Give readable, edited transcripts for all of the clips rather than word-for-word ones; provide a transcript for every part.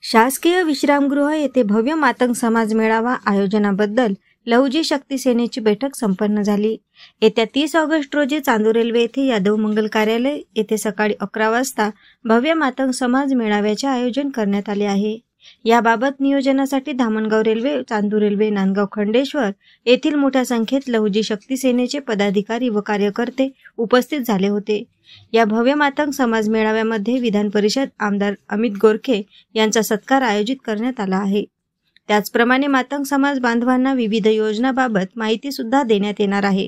शासकीय विश्रामगृह येथे भव्य मातंग समाज मेळावा आयोजनाबद्दल लहुजी शक्ती सेनेची बैठक संपन्न झाली। येत्या 30 ऑगस्ट रोजी चांदूर रेल्वे येथे यादव मंगल कार्यालय येथे सकाळी 11 वाजता भव्य मातंग समाज मेळाव्याचे आयोजन करण्यात आले आहे। याबाबत नियोजनासाठी धामणगाव रेल्वे, चांदूर रेल्वे, नांदगाव खंडेश्वर येथील मोठ्या संख्येत लहुजी शक्ती सेनेचे पदाधिकारी व कार्यकर्ते उपस्थित झाले होते। या भव्य मातंग समाज मेळाव्यामध्ये विधान परिषद आमदार अमित गोरखे यांचा सत्कार आयोजित करण्यात आला आहे। त्याचप्रमाणे मातंग समाज बांधवांना विविध योजनांबाबत माहिती सुद्धा देण्यात येणार आहे।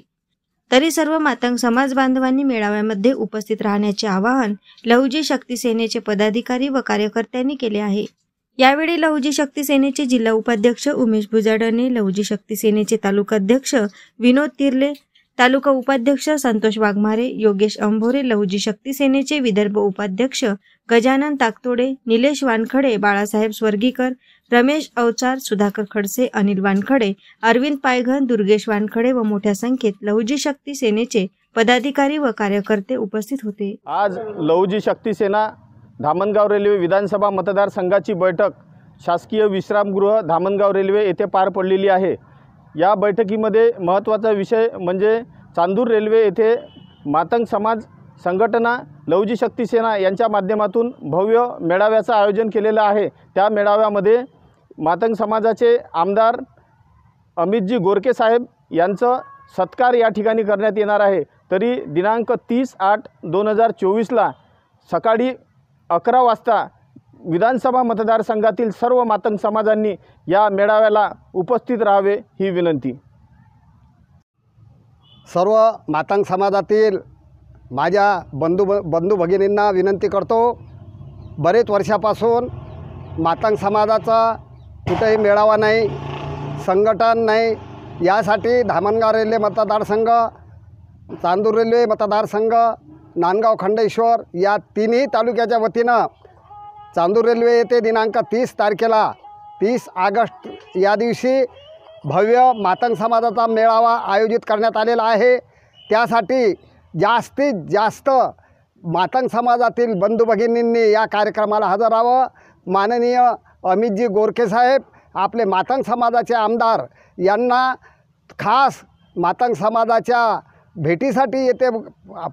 तरी सर्व मातंग समाज बांधवांनी मेळाव्यामध्ये उपस्थित राहण्याचे आवाहन लहुजी शक्ती सेनेचे पदाधिकारी व कार्यकर्त्यांनी केले आहे। यावेळी लहुजी शक्ती सेनेचे जिल्हा उपाध्यक्ष उमेश भुजाडणे, लहुजी शक्ती सेनेचे तालुका अध्यक्ष विनोद तिर्ले, तालुका उपाध्यक्ष संतोष वाघमारे, योगेश अंभोरे, लहुजी शक्ती सेनेचे विदर्भ उपाध्यक्ष गजानन ताकतोडे, निलेश वानखडे, बाळासाहेब स्वर्गीकर, रमेश अवचार, सुधाकर खडसे, अनिल वानखडे, अरविंद पायघन, दुर्गेश वानखडे व मोठ्या संख्येत लहुजी शक्ती सेनेचे पदाधिकारी व कार्यकर्ते उपस्थित होते। आज लहुजी शक्ती सेना धामणगाव रेल्वे विधानसभा मतदारसंघाची बैठक शासकीय विश्रामगृह धामणगाव रेल्वे येथे पार पडलेली आहे। या बैठकीमध्ये महत्त्वाचा विषय म्हणजे चांदूर रेल्वे येथे मातंग समाज संघटना लहुजी शक्ती सेना यांच्या माध्यमातून भव्य मेळाव्याचं आयोजन केलेलं आहे। त्या मेळाव्यामध्ये मातंग समाजाचे आमदार अमितजी गोरखे साहेब यांचं सत्कार या ठिकाणी करण्यात येणार आहे। तरी दिनांक 30/8/2024 सकाळी 11 वाजता विधानसभा मतदारसंघातील सर्व मातंग समाजांनी या मेळाव्याला उपस्थित राहावे ही विनंती। सर्व मातंग समाजातील माझ्या बंधू भगिनींना विनंती करतो, बरेच वर्षापासून मातंग समाजाचा कुठेही मेळावा नाही, संघटन नाही। यासाठी धामणगाव रेल्वे मतदारसंघ, चांदूर रेल्वे मतदारसंघ, नांदगाव खंडेश्वर या तिन्ही तालुक्याच्या वतीनं चांदूर रेल्वे येथे दिनांक 30 ऑगस्ट या दिवशी भव्य मातंग समाजाचा मेळावा आयोजित करण्यात आलेला आहे। त्यासाठी जास्तीत जास्त मातंग समाजातील बंधू भगिनींनी या कार्यक्रमाला हजर राहावं। माननीय अमितजी गोरखे साहेब आपले मातंग समाजाचे आमदार यांना खास मातंग समाजाच्या भेटीसाठी येथे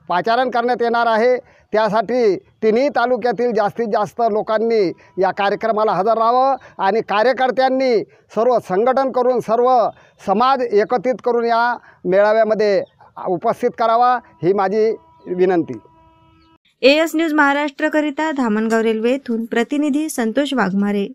पाचारण करण्यात येणार आहे। त्यासाठी तिन्ही तालुक्यातील जास्तीत जास्त लोकांनी या कार्यक्रमाला हजर राहावं आणि कार्यकर्त्यांनी सर्व संघटन करून सर्व समाज एकत्रित करून या मेळाव्यामध्ये उपस्थित करावा ही माझी विनंती। AS न्यूज महाराष्ट्रकरिता धामणगाव रेल्वे येथून प्रतिनिधी संतोष वाघमारे।